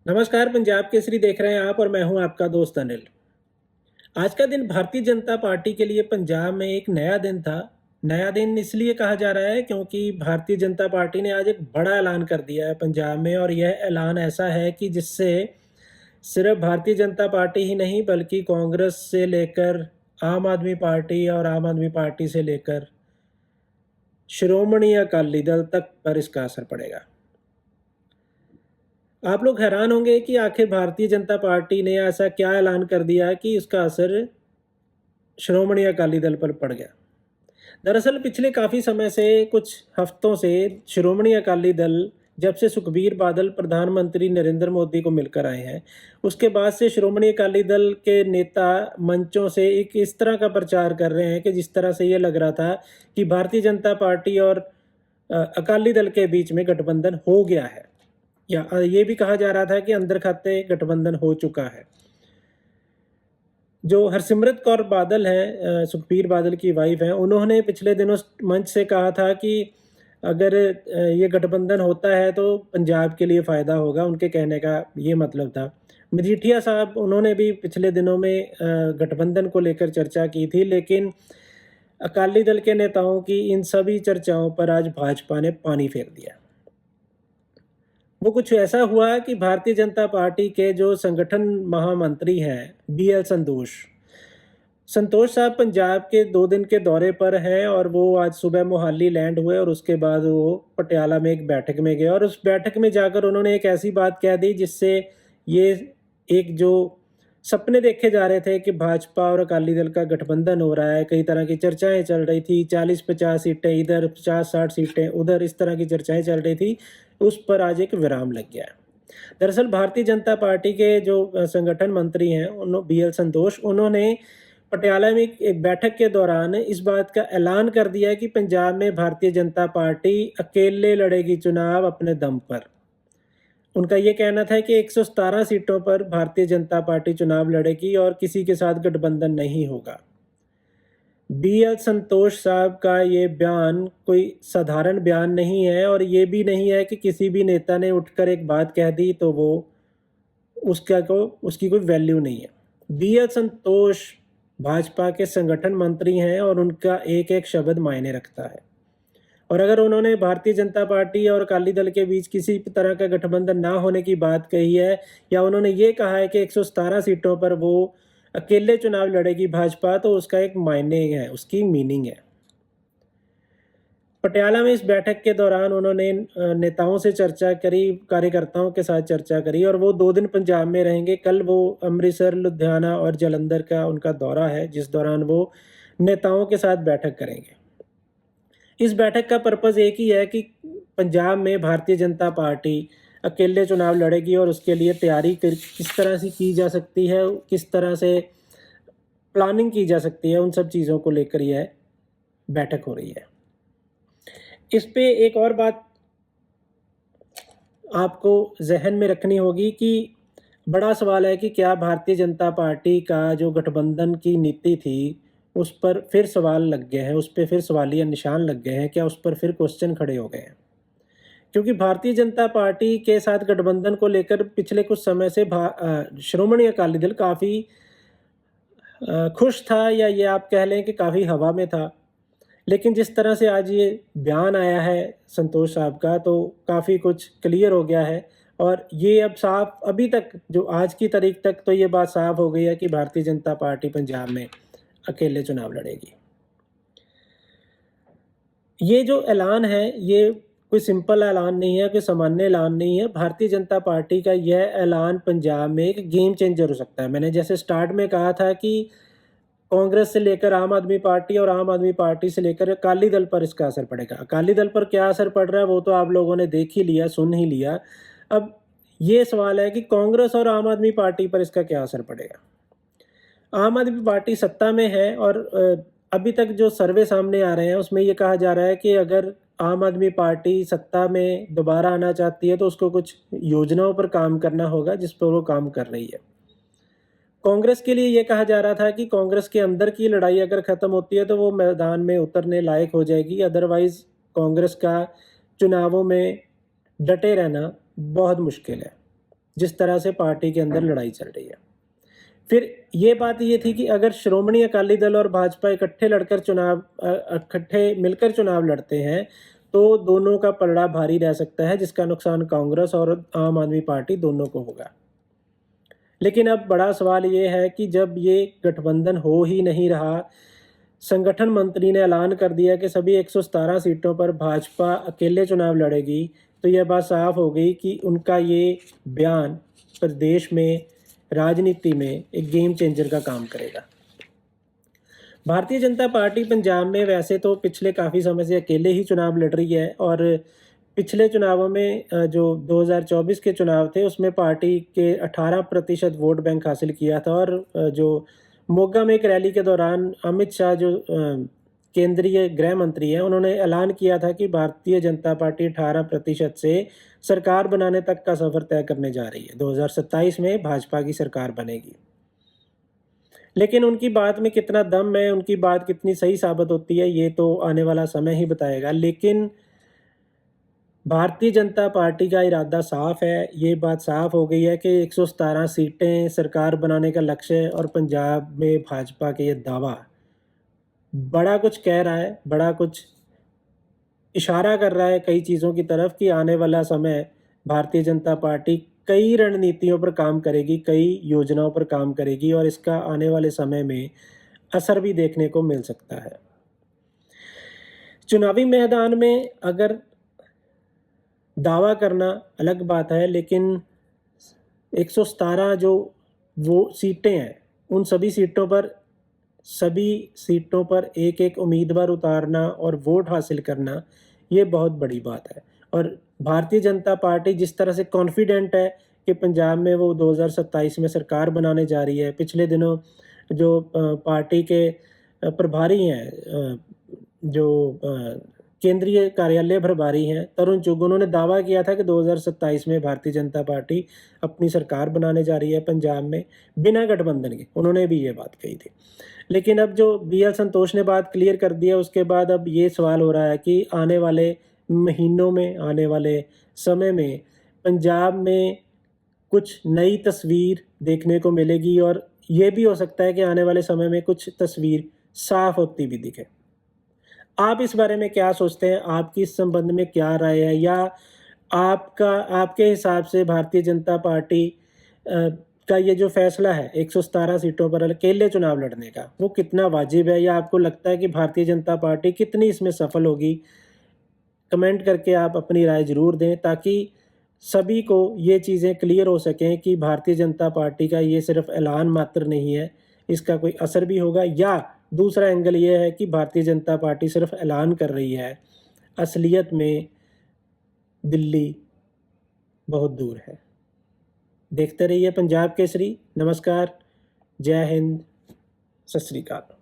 नमस्कार, पंजाब केसरी देख रहे हैं आप और मैं हूं आपका दोस्त अनिल। आज का दिन भारतीय जनता पार्टी के लिए पंजाब में एक नया दिन था। नया दिन इसलिए कहा जा रहा है क्योंकि भारतीय जनता पार्टी ने आज एक बड़ा ऐलान कर दिया है पंजाब में, और यह ऐलान ऐसा है कि जिससे सिर्फ भारतीय जनता पार्टी ही नहीं बल्कि कांग्रेस से लेकर आम आदमी पार्टी और आम आदमी पार्टी से लेकर श्रोमणी अकाली दल तक पर इसका असर पड़ेगा। आप लोग हैरान होंगे कि आखिर भारतीय जनता पार्टी ने ऐसा क्या ऐलान कर दिया कि इसका असर श्रोमणी अकाली दल पर पड़ गया। दरअसल पिछले काफ़ी समय से, कुछ हफ्तों से श्रोमणी अकाली दल, जब से सुखबीर बादल प्रधानमंत्री नरेंद्र मोदी को मिलकर आए हैं, उसके बाद से श्रोमणी अकाली दल के नेता मंचों से एक इस तरह का प्रचार कर रहे हैं कि जिस तरह से ये लग रहा था कि भारतीय जनता पार्टी और अकाली दल के बीच में गठबंधन हो गया है, या ये भी कहा जा रहा था कि अंदर खाते गठबंधन हो चुका है। जो हरसिमरत कौर बादल हैं, सुखबीर बादल की वाइफ हैं, उन्होंने पिछले दिनों मंच से कहा था कि अगर ये गठबंधन होता है तो पंजाब के लिए फ़ायदा होगा। उनके कहने का ये मतलब था। मजीठिया साहब, उन्होंने भी पिछले दिनों में गठबंधन को लेकर चर्चा की थी, लेकिन अकाली दल के नेताओं की इन सभी चर्चाओं पर आज भाजपा ने पानी फेर दिया। वो कुछ ऐसा हुआ कि भारतीय जनता पार्टी के जो संगठन महामंत्री हैं, बीएल संतोष संतोष साहब पंजाब के 2 दिन के दौरे पर हैं, और वो आज सुबह मोहाली लैंड हुए और उसके बाद वो पटियाला में एक बैठक में गए, और उस बैठक में जाकर उन्होंने एक ऐसी बात कह दी जिससे ये एक जो सपने देखे जा रहे थे कि भाजपा और अकाली दल का गठबंधन हो रहा है, कई तरह की चर्चाएं चल रही थी, 40-50 सीटें इधर, 50-60 सीटें उधर, इस तरह की चर्चाएं चल रही थी, उस पर आज एक विराम लग गया। दरअसल भारतीय जनता पार्टी के जो संगठन मंत्री हैं, बीएल संतोष, उन्होंने पटियाला में एक बैठक के दौरान इस बात का ऐलान कर दिया कि पंजाब में भारतीय जनता पार्टी अकेले लड़ेगी चुनाव अपने दम पर। उनका ये कहना था कि 117 सीटों पर भारतीय जनता पार्टी चुनाव लड़ेगी और किसी के साथ गठबंधन नहीं होगा। बीएल संतोष साहब का ये बयान कोई साधारण बयान नहीं है, और ये भी नहीं है कि किसी भी नेता ने उठकर एक बात कह दी तो वो उसकी कोई वैल्यू नहीं है। बीएल संतोष भाजपा के संगठन मंत्री हैं और उनका एक एक शब्द मायने रखता है, और अगर उन्होंने भारतीय जनता पार्टी और अकाली दल के बीच किसी तरह का गठबंधन ना होने की बात कही है, या उन्होंने ये कहा है कि 117 सीटों पर वो अकेले चुनाव लड़ेगी भाजपा, तो उसका एक मायने है, उसकी मीनिंग है। पटियाला में इस बैठक के दौरान उन्होंने नेताओं से चर्चा करी, कार्यकर्ताओं के साथ चर्चा करी, और वो 2 दिन पंजाब में रहेंगे। कल वो अमृतसर, लुधियाना और जालंधर का उनका दौरा है, जिस दौरान वो नेताओं के साथ बैठक करेंगे। इस बैठक का पर्पज़ एक ही है कि पंजाब में भारतीय जनता पार्टी अकेले चुनाव लड़ेगी और उसके लिए तैयारी किस तरह से की जा सकती है, किस तरह से प्लानिंग की जा सकती है, उन सब चीज़ों को लेकर यह बैठक हो रही है। इस पे एक और बात आपको ज़हन में रखनी होगी कि बड़ा सवाल है कि क्या भारतीय जनता पार्टी का जो गठबंधन की नीति थी, उस पर फिर सवाल लग गए हैं, उस पे फिर सवालिया निशान लग गए हैं, क्या उस पर फिर क्वेश्चन खड़े हो गए हैं? क्योंकि भारतीय जनता पार्टी के साथ गठबंधन को लेकर पिछले कुछ समय से श्रोमणी अकाली दल काफ़ी खुश था, या ये आप कह लें कि काफ़ी हवा में था। लेकिन जिस तरह से आज ये बयान आया है संतोष साहब का, तो काफ़ी कुछ क्लियर हो गया है, और ये अब साफ, अभी तक जो आज की तारीख तक तो ये बात साफ हो गई है कि भारतीय जनता पार्टी पंजाब में अकेले चुनाव लड़ेगी। ये जो ऐलान है, ये कोई सिंपल ऐलान नहीं है, कोई सामान्य ऐलान नहीं है। भारतीय जनता पार्टी का यह ऐलान पंजाब में एक गेम चेंजर हो सकता है। मैंने जैसे स्टार्ट में कहा था कि कांग्रेस से लेकर आम आदमी पार्टी और आम आदमी पार्टी से लेकर अकाली दल पर इसका असर पड़ेगा। अकाली दल पर क्या असर पड़ रहा है वो तो आप लोगों ने देख ही लिया, सुन ही लिया। अब ये सवाल है कि कांग्रेस और आम आदमी पार्टी पर इसका क्या असर पड़ेगा। आम आदमी पार्टी सत्ता में है, और अभी तक जो सर्वे सामने आ रहे हैं उसमें ये कहा जा रहा है कि अगर आम आदमी पार्टी सत्ता में दोबारा आना चाहती है तो उसको कुछ योजनाओं पर काम करना होगा, जिस पर वो काम कर रही है। कांग्रेस के लिए ये कहा जा रहा था कि कांग्रेस के अंदर की लड़ाई अगर ख़त्म होती है तो वो मैदान में उतरने लायक हो जाएगी, अदरवाइज़ कांग्रेस का चुनावों में डटे रहना बहुत मुश्किल है। जिस तरह से पार्टी के अंदर लड़ाई चल रही है। फिर ये बात ये थी कि अगर श्रोमणी अकाली दल और भाजपा इकट्ठे मिलकर चुनाव लड़ते हैं, तो दोनों का पलड़ा भारी रह सकता है, जिसका नुकसान कांग्रेस और आम आदमी पार्टी दोनों को होगा। लेकिन अब बड़ा सवाल ये है कि जब ये गठबंधन हो ही नहीं रहा, संगठन मंत्री ने ऐलान कर दिया कि सभी 117 सीटों पर भाजपा अकेले चुनाव लड़ेगी, तो यह बात साफ हो गई कि उनका ये बयान प्रदेश में राजनीति में एक गेम चेंजर का काम करेगा। भारतीय जनता पार्टी पंजाब में वैसे तो पिछले काफ़ी समय से अकेले ही चुनाव लड़ रही है, और पिछले चुनावों में जो 2024 के चुनाव थे उसमें पार्टी के 18% वोट बैंक हासिल किया था, और जो मोगा में एक रैली के दौरान अमित शाह जो केंद्रीय गृह मंत्री हैं, उन्होंने ऐलान किया था कि भारतीय जनता पार्टी 18% से सरकार बनाने तक का सफ़र तय करने जा रही है। 2027 में भाजपा की सरकार बनेगी। लेकिन उनकी बात में कितना दम है, उनकी बात कितनी सही साबित होती है, ये तो आने वाला समय ही बताएगा। लेकिन भारतीय जनता पार्टी का इरादा साफ है, ये बात साफ हो गई है कि 117 सीटें सरकार बनाने का लक्ष्य है, और पंजाब में भाजपा के ये दावा बड़ा कुछ कह रहा है, बड़ा कुछ इशारा कर रहा है कई चीज़ों की तरफ कि आने वाला समय भारतीय जनता पार्टी कई रणनीतियों पर काम करेगी, कई योजनाओं पर काम करेगी, और इसका आने वाले समय में असर भी देखने को मिल सकता है। चुनावी मैदान में अगर दावा करना अलग बात है, लेकिन 117 जो वो सीटें हैं, उन सभी सीटों पर एक-एक उम्मीदवार उतारना और वोट हासिल करना, ये बहुत बड़ी बात है। और भारतीय जनता पार्टी जिस तरह से कॉन्फिडेंट है कि पंजाब में वो 2027 में सरकार बनाने जा रही है। पिछले दिनों जो पार्टी के प्रभारी हैं, जो केंद्रीय कार्यालय प्रभारी हैं, तरुण चुग, उन्होंने दावा किया था कि 2027 में भारतीय जनता पार्टी अपनी सरकार बनाने जा रही है पंजाब में, बिना गठबंधन के। उन्होंने भी ये बात कही थी। लेकिन अब जो BL संतोष ने बात क्लियर कर दी है, उसके बाद अब ये सवाल हो रहा है कि आने वाले महीनों में, आने वाले समय में पंजाब में कुछ नई तस्वीर देखने को मिलेगी, और ये भी हो सकता है कि आने वाले समय में कुछ तस्वीर साफ होती भी दिखे। आप इस बारे में क्या सोचते हैं? आपकी इस संबंध में क्या राय है? या आपके हिसाब से भारतीय जनता पार्टी का ये जो फैसला है 117 सीटों पर अकेले चुनाव लड़ने का, वो कितना वाजिब है, या आपको लगता है कि भारतीय जनता पार्टी कितनी इसमें सफल होगी? कमेंट करके आप अपनी राय ज़रूर दें, ताकि सभी को ये चीज़ें क्लियर हो सकें कि भारतीय जनता पार्टी का ये सिर्फ ऐलान मात्र नहीं है, इसका कोई असर भी होगा। या दूसरा एंगल ये है कि भारतीय जनता पार्टी सिर्फ ऐलान कर रही है, असलियत में दिल्ली बहुत दूर है। देखते रहिए पंजाब केसरी। नमस्कार, जय हिंद, सत श्री अकाल।